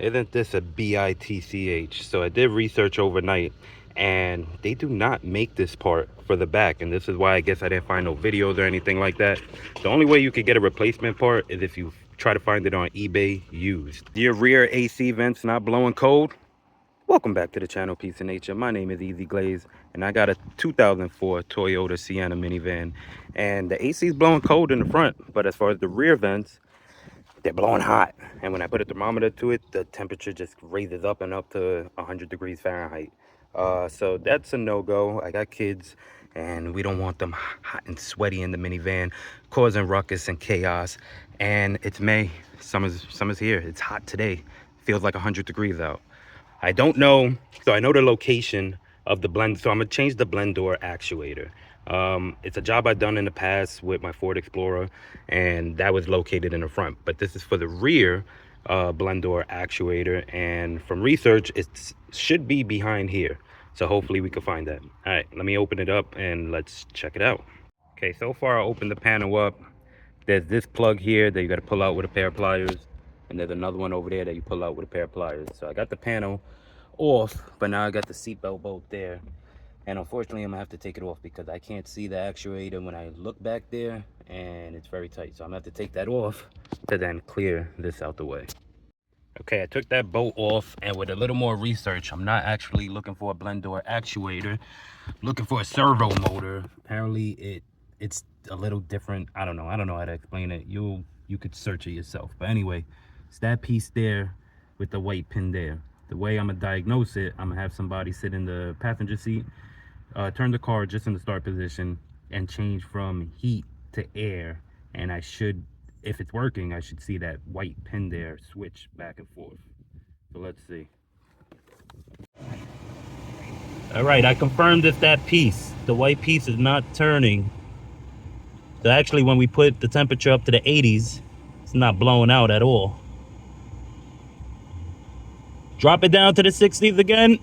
Isn't this a bitch? So I did research overnight, and they do not make this part for the back, and this is why I guess I didn't find no videos or anything like that. The only way you could get a replacement part is if you try to find it on eBay used. Your rear AC vents not blowing cold? Welcome back to the channel, Peace of Nature. My name is Easy Glaze, and I got a 2004 Toyota Sienna minivan, and the AC is blowing cold in the front, but as far as the rear vents, they're blowing hot. And when I put a thermometer to it, the temperature just raises up and up to 100 degrees Fahrenheit. So that's a no-go. I got kids, and we don't want them hot and sweaty in the minivan, causing ruckus and chaos. And it's May. Summer's here. It's hot today. Feels like 100 degrees out. I don't know, so I know the location of the blend, so I'm gonna change the blend door actuator. It's a job I've done in the past with my Ford Explorer, and that was located in the front, but this is for the rear blend door actuator, and from research it should be behind here, so hopefully we can find that. All right, let me open it up and let's check it out. Okay, so far I opened the panel up. There's this plug here that you got to pull out with a pair of pliers, and there's another one over there that you pull out with a pair of pliers. So I got the panel off, but now I got the seatbelt bolt there, and unfortunately I'm gonna have to take it off because I can't see the actuator when I look back there, and it's very tight. So I'm gonna have to take that off to then clear this out the way. Okay, I took that bolt off, and with a little more research, I'm not actually looking for a blend door actuator, looking for a servo motor. Apparently it's a little different. I don't know how to explain it. You could search it yourself, but anyway, it's that piece there with the white pin there. The way I'm gonna diagnose it, I'm gonna have somebody sit in the passenger seat, turn the car just in the start position, and change from heat to air, and I should, if it's working, I should see that white pin there switch back and forth. So let's see. All right, I confirmed that piece, the white piece, is not turning. So actually, when we put the temperature up to the 80s, it's not blowing out at all. Drop it down to the 60s again.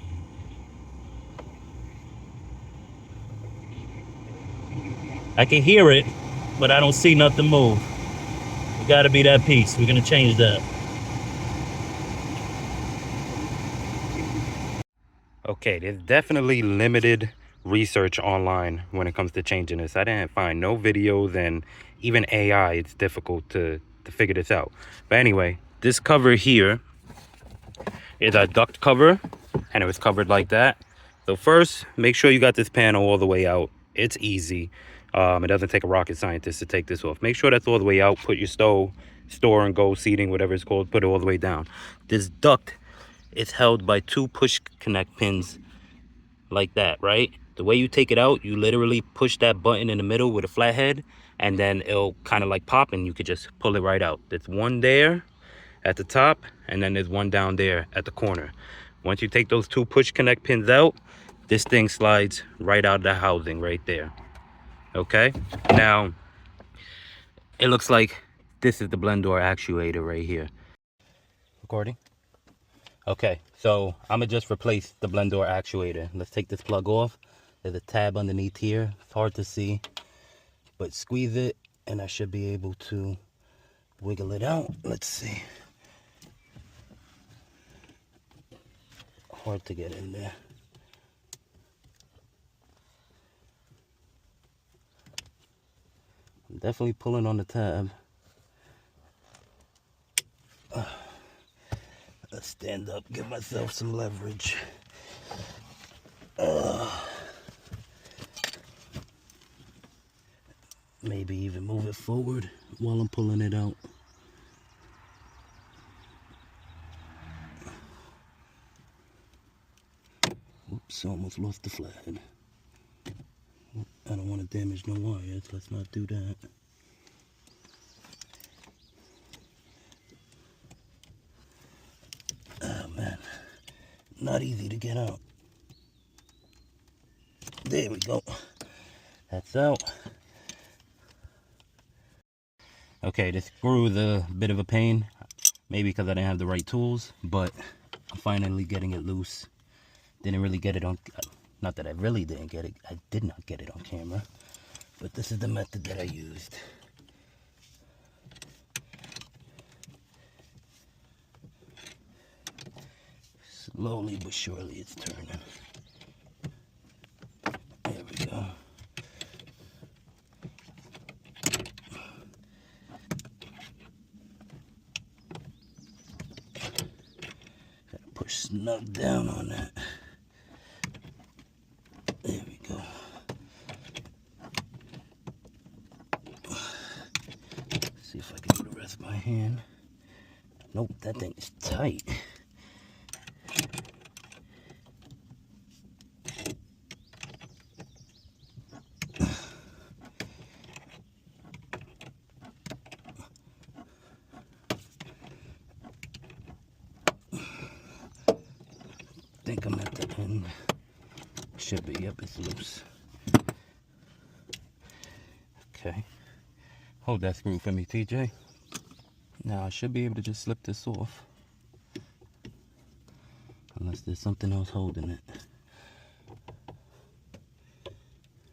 I can hear it, but I don't see nothing move. It gotta be that piece. We're gonna change that. Okay, there's definitely limited research online when it comes to changing this. I didn't find no videos, and even AI, it's difficult to figure this out. But anyway, this cover here is a duct cover, and it was covered like that. So first, make sure you got this panel all the way out. It's easy. It doesn't take a rocket scientist to take this off. Make sure that's all the way out. Put your store and go seating, whatever it's called, put it all the way down. This duct is held by two push connect pins like that, right? The way you take it out, you literally push that button in the middle with a flathead, and then it'll kind of like pop, and you could just pull it right out. There's one there at the top, and then there's one down there at the corner. Once you take those two push connect pins out, this thing slides right out of the housing right there. Okay, now it looks like this is the blend door actuator right here. Recording? Okay, so I'm gonna just replace the blend door actuator. Let's take this plug off. There's a tab underneath here. It's hard to see, but squeeze it and I should be able to wiggle it out. Let's see. Hard to get in there. I'm definitely pulling on the tab. Let's stand up, give myself some leverage. Maybe even move it forward while I'm pulling it out. Oops, almost lost the flathead. I don't want to damage no wires, let's not do that. Oh man, not easy to get out. There we go. That's out. Okay, this screw is a bit of a pain, maybe because I didn't have the right tools, but I'm finally getting it loose. Didn't really get it on, not that I really didn't get it, I did not get it on camera, but this is the method that I used. Slowly but surely it's turning. There we go. Gotta push snug down on that. There we go. See if I can do the rest by hand. Nope, that thing is tight. I think I'm at the end. Should be, yep, it's loose. Okay. Hold that screw for me, TJ. Now I should be able to just slip this off. Unless there's something else holding it.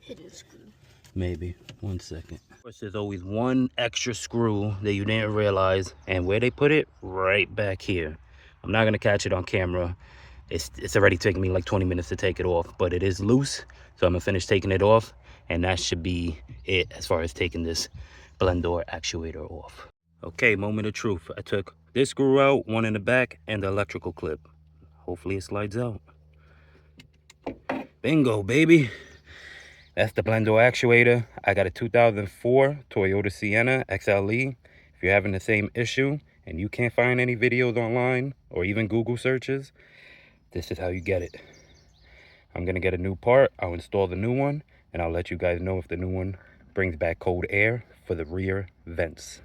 It is screwed. Maybe. 1 second. Of course, there's always one extra screw that you didn't realize. And where they put it? Right back here. I'm not going to catch it on camera. It's already taken me like 20 minutes to take it off. But it is loose. So I'm going to finish taking it off. And that should be it as far as taking this blend door actuator off. Okay, moment of truth. I took this screw out, one in the back, and the electrical clip. Hopefully it slides out. Bingo, baby. That's the blend door actuator. I got a 2004 Toyota Sienna XLE. If you're having the same issue and you can't find any videos online or even Google searches, this is how you get it. I'm gonna get a new part. I'll install the new one and I'll let you guys know if the new one brings back cold air for the rear vents.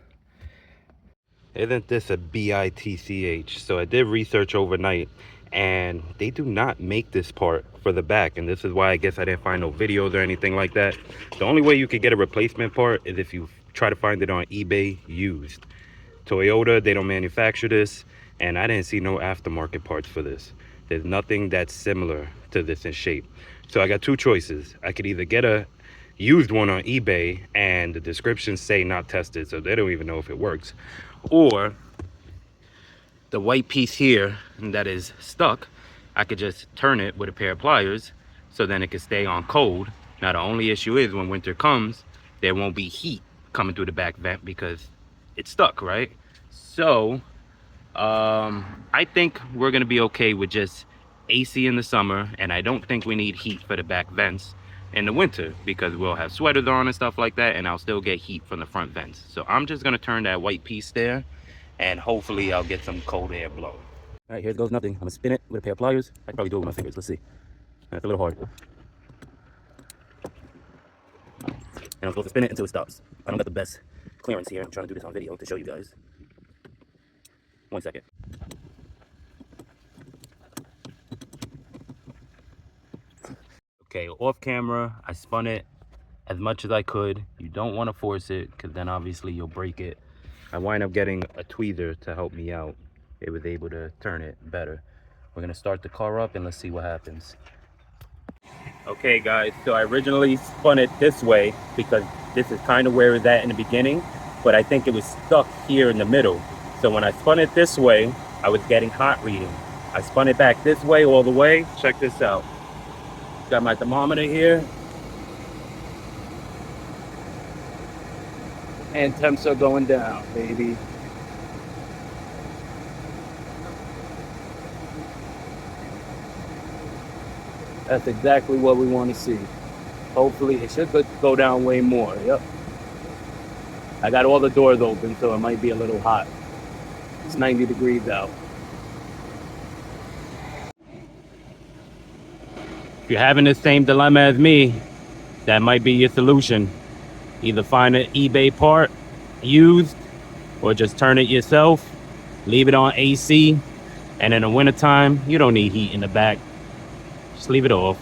Isn't this a bitch? So I did research overnight and they do not make this part for the back, and this is why I guess I didn't find no videos or anything like that. The only way you could get a replacement part is if you try to find it on eBay used. Toyota, they don't manufacture this, and I didn't see no aftermarket parts for this. There's nothing that's similar to this in shape. So I got two choices. I could either get a used one on eBay and the descriptions say not tested, so they don't even know if it works, or the white piece here that is stuck, I could just turn it with a pair of pliers so then it can stay on cold. Now the only issue is when winter comes, there won't be heat coming through the back vent because it's stuck, right? So I think we're gonna be okay with just AC in the summer, and I don't think we need heat for the back vents in the winter because we'll have sweaters on and stuff like that, and I'll still get heat from the front vents. So I'm just gonna turn that white piece there and hopefully I'll get some cold air blow. All right, here goes nothing. I'm gonna spin it with a pair of pliers. I can probably do it with my fingers. Let's see. That's a little hard. And I'm supposed to spin it until it stops. I don't got the best clearance here. I'm trying to do this on video to show you guys. 1 second. Okay, off camera, I spun it as much as I could. You don't want to force it because then obviously you'll break it. I wind up getting a tweezer to help me out. It was able to turn it better. We're gonna start the car up and let's see what happens. Okay guys, so I originally spun it this way because this is kind of where it's at in the beginning, but I think it was stuck here in the middle. So when I spun it this way, I was getting hot reading. I spun it back this way all the way. Check this out. Got my thermometer here. And temps are going down, baby. That's exactly what we want to see. Hopefully, it should go down way more. Yep. I got all the doors open, so it might be a little hot. It's 90 degrees out. If you're having the same dilemma as me, that might be your solution. Either find an eBay part used or just turn it yourself, leave it on AC, and in the wintertime, you don't need heat in the back. Just leave it off.